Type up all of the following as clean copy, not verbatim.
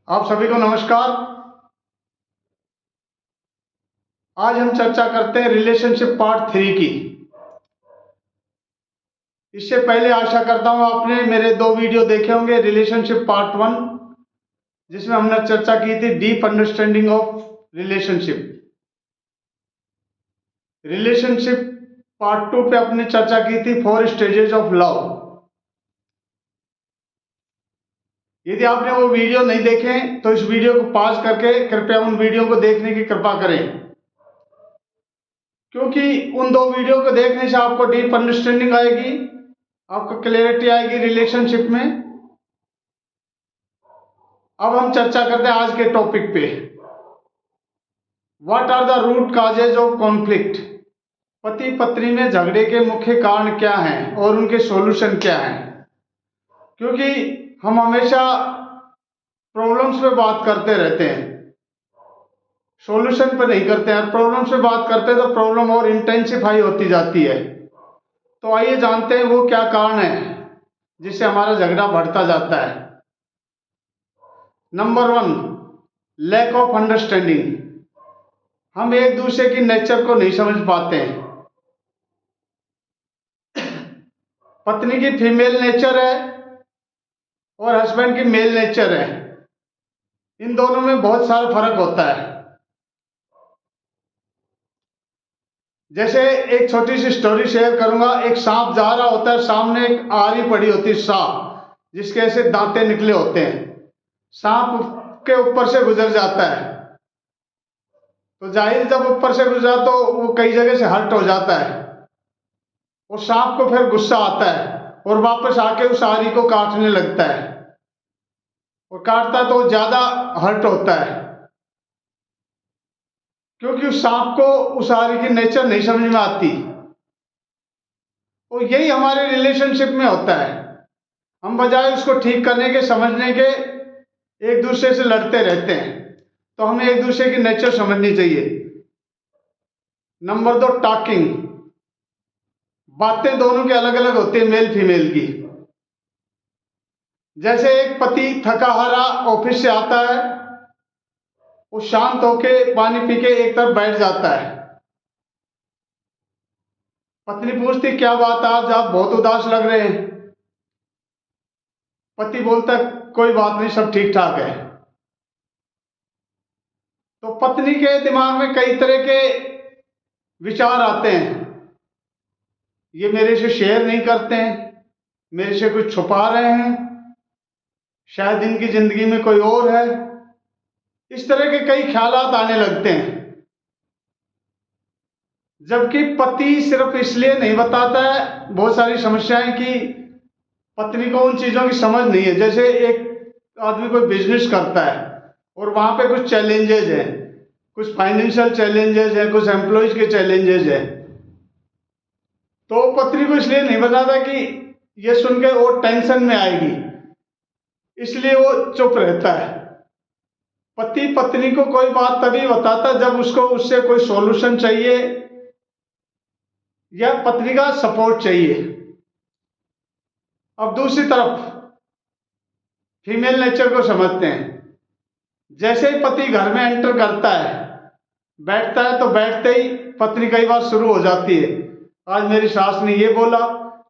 आप सभी को नमस्कार। आज हम चर्चा करते हैं रिलेशनशिप पार्ट 3 की। इससे पहले आशा करता हूं आपने मेरे 2 वीडियो देखे होंगे। रिलेशनशिप पार्ट 1 जिसमें हमने चर्चा की थी deep understanding of relationship. Relationship part 2 पे अपने चर्चा की थी 4 स्टेजेस ऑफ लव। यदि आपने वो वीडियो नहीं देखे तो इस वीडियो को पॉज करके कृपया उन वीडियो को देखने की कृपा करें, क्योंकि उन 2 वीडियो को देखने से आपको डीप अंडरस्टैंडिंग आएगी, आपको क्लैरिटी आएगी रिलेशनशिप में। अब हम चर्चा करते हैं आज के टॉपिक पे, what are the root causes of conflict. पति पत्नी में झगड़े के मुख्य कारण क्या हैं और उनके सॉल्यूशन क्या हैं। क्योंकि हम हमेशा प्रॉब्लम्स पे बात करते रहते हैं, सॉल्यूशन पे नहीं करते हैं। प्रॉब्लम्स पे बात करते हैं तो प्रॉब्लम और इंटेंसिफाई होती जाती है। तो आइए जानते हैं वो क्या कारण है जिससे हमारा झगड़ा बढ़ता जाता है। Number 1, lack of understanding. हम एक दूसरे की नेचर को नहीं समझ पाते हैं। पत्नी की फीमेल नेचर है और हस्बैंड की मेल नेचर है। इन दोनों में बहुत सारा फर्क होता है। जैसे एक छोटी सी स्टोरी शेयर करूंगा। एक सांप जा रहा होता है, सामने एक आरी पड़ी होती है सांप, जिसके ऐसे दांते निकले होते हैं। सांप के ऊपर से गुजर जाता है तो जाहिर जब ऊपर से गुजरा तो वो कई जगह से हर्ट हो जाता है और सांप को फिर गुस्सा आता है और वापस आके उस आरी को काटने लगता है और काटता है तो ज्यादा हर्ट होता है, क्योंकि उस सांप को उस आरी की नेचर नहीं समझ में आती। और यही हमारे रिलेशनशिप में होता है। हम बजाय उसको ठीक करने के, समझने के, एक दूसरे से लड़ते रहते हैं। तो हमें एक दूसरे की नेचर समझनी चाहिए। Number 2, talking. बातें दोनों की अलग अलग होती है, मेल फीमेल की। जैसे एक पति थका हारा ऑफिस से आता है, वो शांत होके पानी पी के एक तरफ बैठ जाता है। पत्नी पूछती क्या बात, आज आप बहुत उदास लग रहे हैं। पति बोलता कोई बात नहीं, सब ठीक ठाक है। तो पत्नी के दिमाग में कई तरह के विचार आते हैं। ये मेरे से शेयर नहीं करते हैं, मेरे से कुछ छुपा रहे हैं, शायद इनकी जिंदगी में कोई और है। इस तरह के कई ख्यालात आने लगते हैं। जबकि पति सिर्फ इसलिए नहीं बताता है बहुत सारी समस्याएं कि पत्नी को उन चीजों की समझ नहीं है। जैसे एक आदमी कोई बिजनेस करता है और वहां पे कुछ चैलेंजेस हैं, कुछ फाइनेंशियल चैलेंजेस हैं, कुछ एम्प्लॉयज के चैलेंजेस हैं। तो पत्नी को इसलिए नहीं बताता कि ये सुन के वो टेंशन में आएगी, इसलिए वो चुप रहता है। पति पत्नी को कोई बात तभी बताता जब उसको उससे कोई सॉल्यूशन चाहिए या पत्नी का सपोर्ट चाहिए। अब दूसरी तरफ फीमेल नेचर को समझते हैं। जैसे ही पति घर में एंटर करता है, बैठता है, तो बैठते ही पत्नी कई बार शुरू हो जाती है। आज मेरी सास ने ये बोला,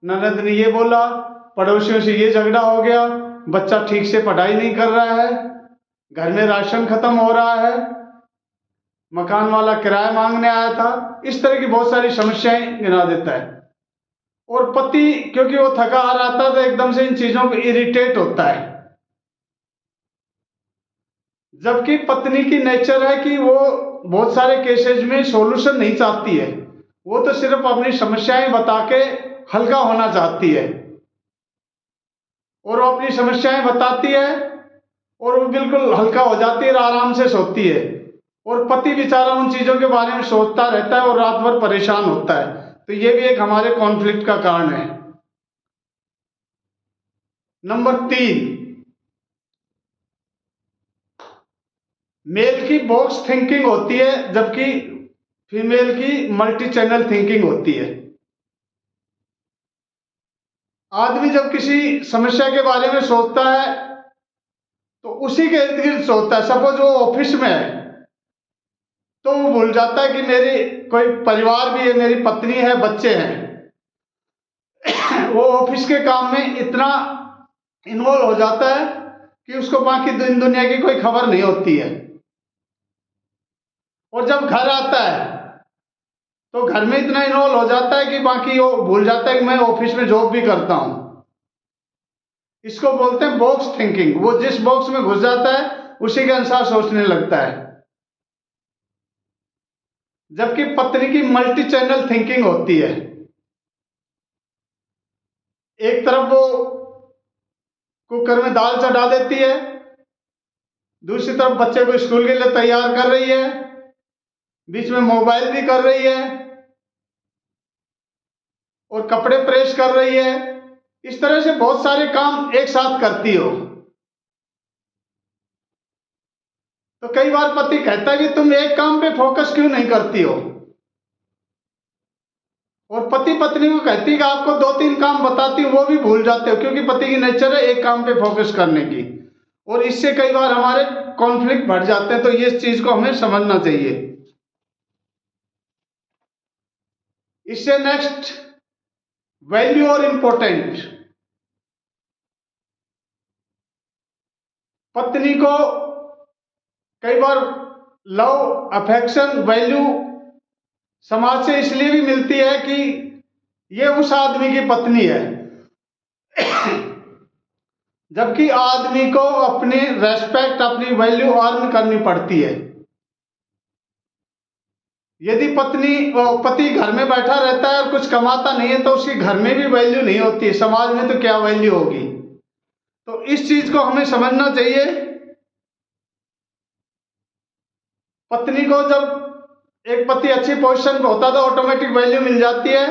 ननद ने ये बोला, पड़ोसियों से ये झगड़ा हो गया, बच्चा ठीक से पढ़ाई नहीं कर रहा है, घर में राशन खत्म हो रहा है, मकान वाला किराया मांगने आया था। इस तरह की बहुत सारी समस्याएं गिना देता है। और पति क्योंकि वो थका आ रहा था तो एकदम से इन चीजों को इरिटेट होता है। जबकि पत्नी की नेचर है कि वो बहुत सारे केसेस में सॉल्यूशन नहीं चाहती है, वो तो सिर्फ अपनी समस्याएं बता के हल्का होना चाहती है। और वो अपनी समस्याएं बताती है और वो बिल्कुल हल्का हो जाती है और आराम से सोती है। और पति बेचारा उन चीजों के बारे में सोचता रहता है और रात भर परेशान होता है। तो ये भी एक हमारे कॉन्फ्लिक्ट का कारण है। नंबर 3, मेल की बॉक्स थिंकिंग होती है जबकि फीमेल की मल्टी चैनल थिंकिंग होती है। आदमी जब किसी समस्या के बारे में सोचता है तो उसी के इर्द गिर्द सोचता है। सपोज वो ऑफिस में है तो वो भूल जाता है कि मेरी कोई परिवार भी है, मेरी पत्नी है, बच्चे हैं। वो ऑफिस के काम में इतना इन्वॉल्व हो जाता है कि उसको बाकी दुनिया की कोई खबर नहीं होती है। और जब घर आता है तो घर में इतना इन्वॉल्व हो जाता है कि बाकी वो भूल जाता है कि मैं ऑफिस में जॉब भी करता हूं। इसको बोलते हैं बॉक्स थिंकिंग। वो जिस बॉक्स में घुस जाता है उसी के अनुसार सोचने लगता है। जबकि पत्नी की मल्टी चैनल थिंकिंग होती है। एक तरफ वो कुकर में दाल चढ़ा देती है, दूसरी तरफ बच्चे को स्कूल के लिए तैयार कर रही है, बीच में मोबाइल भी कर रही है और कपड़े प्रेस कर रही है। इस तरह से बहुत सारे काम एक साथ करती हो। तो कई बार पति कहता है कि तुम एक काम पे फोकस क्यों नहीं करती हो, और पति पत्नी को कहती है कि आपको 2-3 काम बताती हूँ, वो भी भूल जाते हो, क्योंकि पति की नेचर है एक काम पे फोकस करने की। और इससे कई बार हमारे कॉन्फ्लिक्ट बढ़ जाते हैं। तो ये चीज को हमें समझना चाहिए। इससे नेक्स्ट, वैल्यू और इंपॉर्टेंट। पत्नी को कई बार लव, अफेक्शन, वैल्यू समाज से इसलिए भी मिलती है कि ये उस आदमी की पत्नी है। जबकि आदमी को अपनी रेस्पेक्ट, अपनी वैल्यू अर्न करनी पड़ती है। यदि पति घर में बैठा रहता है और कुछ कमाता नहीं है तो उसकी घर में भी वैल्यू नहीं होती है, समाज में तो क्या वैल्यू होगी। तो इस चीज को हमें समझना चाहिए। पत्नी को जब एक पति अच्छी पोजीशन पर होता है तो ऑटोमेटिक वैल्यू मिल जाती है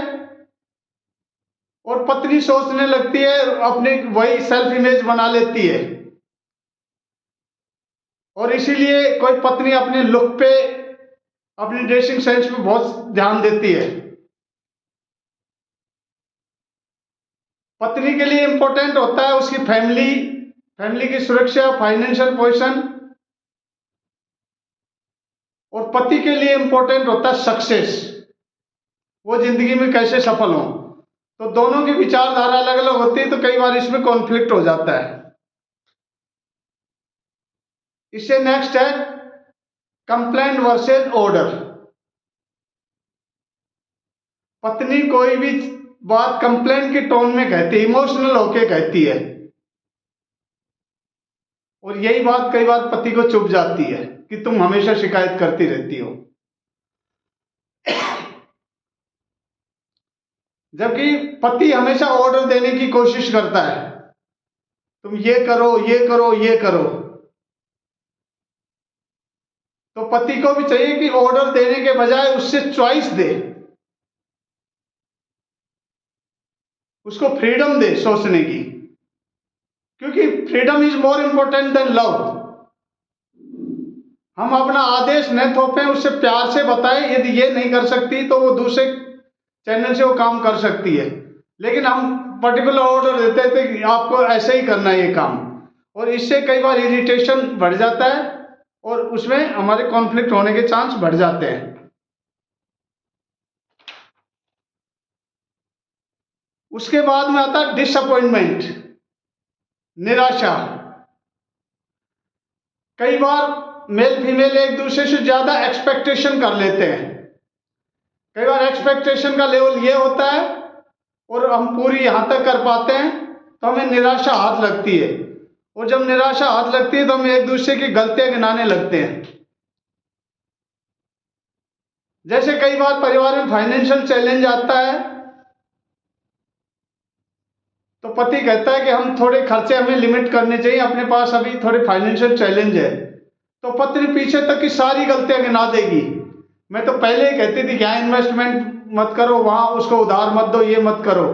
और पत्नी सोचने लगती है, अपनी वही सेल्फ इमेज बना लेती है। और इसीलिए कोई पत्नी अपने लुक पे, अपनी ड्रेसिंग सेंस पे बहुत ध्यान देती है। पत्नी के लिए इंपॉर्टेंट होता है उसकी फैमिली की सुरक्षा, फाइनेंशियल पोजीशन। और पति के लिए इंपॉर्टेंट होता है सक्सेस, वो जिंदगी में कैसे सफल हो। तो दोनों की विचारधारा अलग अलग होती है, तो कई बार इसमें कॉन्फ्लिक्ट हो जाता है। इससे नेक्स्ट है कंप्लेंट वर्सेस ऑर्डर। पत्नी कोई भी बात कंप्लेंट के टोन में कहती है, इमोशनल होके कहती है, और यही बात कई बार पति को चुभ जाती है कि तुम हमेशा शिकायत करती रहती हो। जबकि पति हमेशा ऑर्डर देने की कोशिश करता है, तुम ये करो, ये करो, ये करो। तो पति को भी चाहिए कि ऑर्डर देने के बजाय उससे चॉइस दे, उसको फ्रीडम दे सोचने की, क्योंकि freedom is more important than love. हम अपना आदेश न थोपें, उससे प्यार से बताएं यदि ये नहीं कर सकती तो वो दूसरे चैनल से वो काम कर सकती है। लेकिन हम पर्टिकुलर ऑर्डर देते थे कि आपको ऐसे ही करना है ये काम, और इससे कई बार इरिटेशन बढ़ जाता है और उसमें हमारे कॉन्फ्लिक्ट होने के चांस बढ़ जाते हैं। उसके बाद में आता है डिसअपॉइंटमेंट, निराशा। कई बार मेल फीमेल एक दूसरे से ज्यादा एक्सपेक्टेशन कर लेते हैं। कई बार एक्सपेक्टेशन का लेवल ये होता है और हम पूरी यहां तक कर पाते हैं तो हमें निराशा हाथ लगती है, और जब निराशा हाथ लगती है तो हम एक दूसरे की गलतियां गिनाने लगते हैं। जैसे कई बार परिवार में फाइनेंशियल चैलेंज आता है तो पति कहता है कि हम थोड़े खर्चे हमें लिमिट करने चाहिए, अपने पास अभी थोड़े फाइनेंशियल चैलेंज है। तो पत्नी पीछे तक की सारी गलतियां गिना देगी, मैं तो पहले ही कहती थी कि यहाँ इन्वेस्टमेंट मत करो, वहां उसको उधार मत दो, ये मत करो।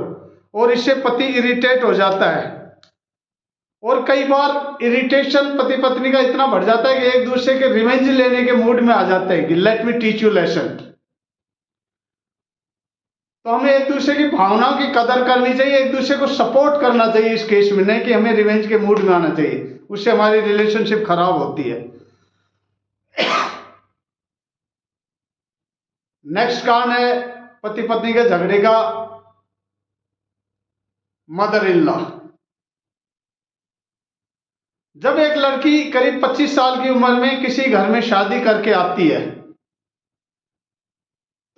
और इससे पति इरिटेट हो जाता है। और कई बार इरिटेशन पति पत्नी का इतना बढ़ जाता है कि एक दूसरे के रिवेंज लेने के मूड में आ जाते हैं कि let me teach you lesson. तो हमें एक दूसरे की भावनाओं की कदर करनी चाहिए, एक दूसरे को सपोर्ट करना चाहिए इस केस में, नहीं कि हमें रिवेंज के मूड में आना चाहिए। उससे हमारी रिलेशनशिप खराब होती है। नेक्स्ट कारण है पति पत्नी के झगड़े का, मदर इन लॉ। जब एक लड़की करीब 25 साल की उम्र में किसी घर में शादी करके आती है,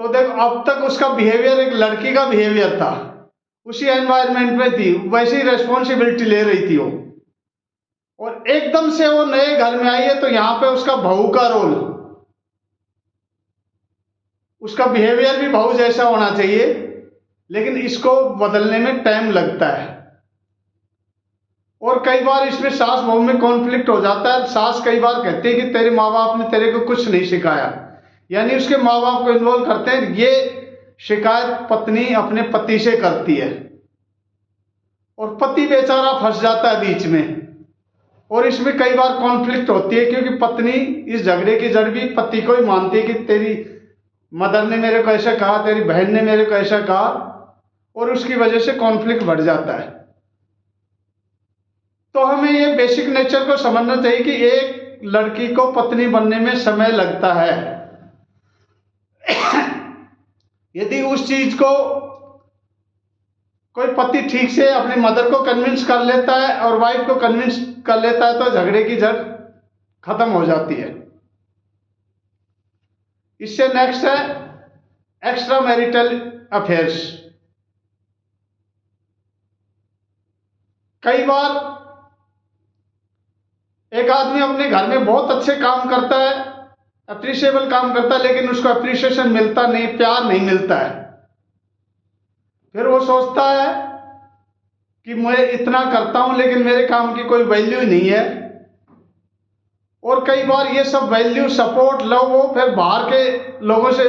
तो देखो अब तक उसका बिहेवियर एक लड़की का बिहेवियर था, उसी एनवायरनमेंट में थी, वैसी रेस्पॉन्सिबिलिटी ले रही थी वो। और एकदम से वो नए घर में आई है तो यहां पे उसका बहू का रोल, उसका बिहेवियर भी बहू जैसा होना चाहिए, लेकिन इसको बदलने में टाइम लगता है। और कई बार इसमें सास बहू में कॉन्फ्लिक्ट हो जाता है। सास कई बार कहती है कि तेरे माँ बाप ने तेरे को कुछ नहीं सिखाया, यानी उसके माँ बाप को इन्वॉल्व करते हैं। ये शिकायत पत्नी अपने पति से करती है और पति बेचारा फंस जाता है बीच में, और इसमें कई बार कॉन्फ्लिक्ट होती है, क्योंकि पत्नी इस झगड़े की जड़ भी पति को ही मानती है कि तेरी मदर ने मेरे को ऐसा कहा, तेरी बहन ने मेरे को ऐसा कहा, और उसकी वजह से कॉन्फ्लिक्ट बढ़ जाता है। तो हमें ये बेसिक नेचर को समझना चाहिए कि एक लड़की को पत्नी बनने में समय लगता है। यदि उस चीज को कोई पति ठीक से अपनी मदर को कन्विंस कर लेता है और वाइफ को कन्विंस कर लेता है, तो झगड़े की जड़ खत्म हो जाती है। इससे नेक्स्ट है एक्स्ट्रा मैरिटल अफेयर्स। कई बार एक आदमी अपने घर में बहुत अच्छे काम करता है, अप्रिशिएबल काम करता है, लेकिन उसको अप्रिशिएशन मिलता नहीं, प्यार नहीं मिलता है। फिर वो सोचता है कि मैं इतना करता हूं लेकिन मेरे काम की कोई वैल्यू नहीं है। और कई बार ये सब वैल्यू, सपोर्ट, लव वो फिर बाहर के लोगों से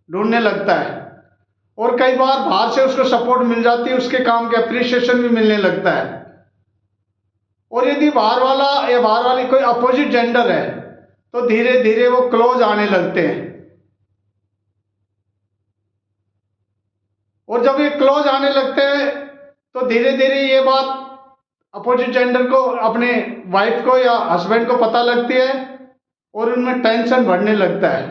ढूंढने लगता है, और कई बार बाहर से उसको सपोर्ट मिल जाती है, उसके काम के अप्रिशिएशन भी मिलने लगता है। और यदि बाहर वाला या बाहर वाली कोई अपोजिट जेंडर है तो धीरे धीरे वो क्लोज आने लगते हैं। और जब ये क्लोज आने लगते हैं तो धीरे धीरे ये बात अपोजिट जेंडर को, अपने वाइफ को या हस्बैंड को पता लगती है, और उनमें टेंशन बढ़ने लगता है।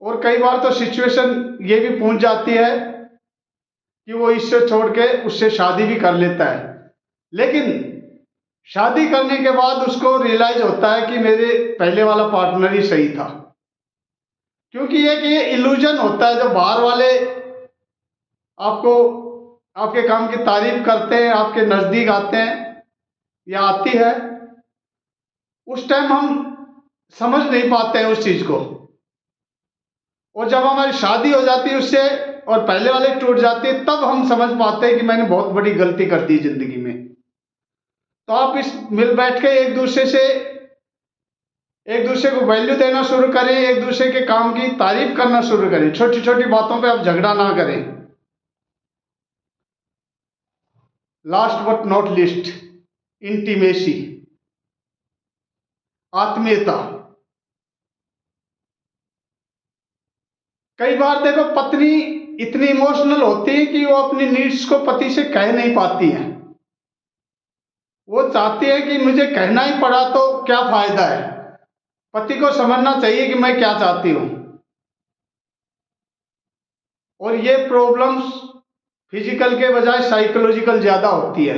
और कई बार तो सिचुएशन ये भी पहुंच जाती है कि वो इससे छोड़ के उससे शादी भी कर लेता है। लेकिन शादी करने के बाद उसको रियलाइज होता है कि मेरे पहले वाला पार्टनर ही सही था। क्योंकि ये इल्यूजन होता है, जब बाहर वाले आपको आपके काम की तारीफ करते हैं, आपके नजदीक आते हैं या आती है, उस टाइम हम समझ नहीं पाते हैं उस चीज को। और जब हमारी शादी हो जाती है उससे और पहले वाले टूट जाती है, तब हम समझ पाते हैं कि मैंने बहुत बड़ी गलती कर दी जिंदगी में। तो आप इस मिल बैठ के एक दूसरे को वैल्यू देना शुरू करें, एक दूसरे के काम की तारीफ करना शुरू करें, छोटी छोटी बातों पे आप झगड़ा ना करें। Last but not least, intimacy, आत्मीयता। कई बार देखो पत्नी इतनी इमोशनल होती है कि वो अपनी नीड्स को पति से कह नहीं पाती है। वो चाहती है कि मुझे कहना ही पड़ा तो क्या फायदा है। पति को समझना चाहिए कि मैं क्या चाहती हूं। और ये प्रॉब्लम्स फिजिकल के बजाय साइकोलॉजिकल ज्यादा होती है,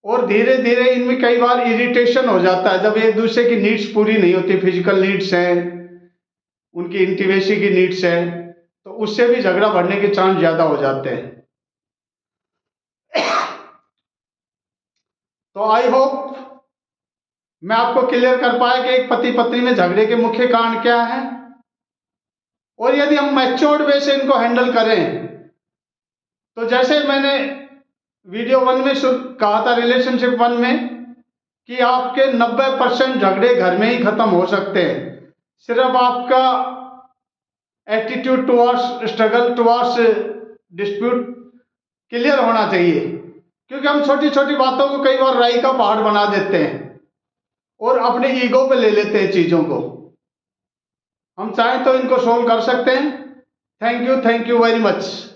और धीरे धीरे इनमें कई बार इरिटेशन हो जाता है जब एक दूसरे की नीड्स पूरी नहीं होती। फिजिकल नीड्स हैं, उनकी इंटीमेसी की नीड्स है, तो उससे भी झगड़ा बढ़ने के चांस ज्यादा हो जाते हैं। तो आई होप मैं आपको क्लियर कर पाया कि एक पति पत्नी में झगड़े के मुख्य कारण क्या है, और यदि हम मैच्योर्ड वे से इनको हैंडल करें तो जैसे मैंने वीडियो 1 में कहा था, रिलेशनशिप 1 में, कि आपके 90% झगड़े घर में ही खत्म हो सकते हैं। सिर्फ आपका attitude towards struggle, towards dispute clear होना चाहिए। क्योंकि हम छोटी छोटी बातों को कई बार राई का पहाड़ बना देते हैं और अपने ईगो पे ले लेते हैं चीजों को। हम चाहें तो इनको सोल्व कर सकते हैं। Thank you very much.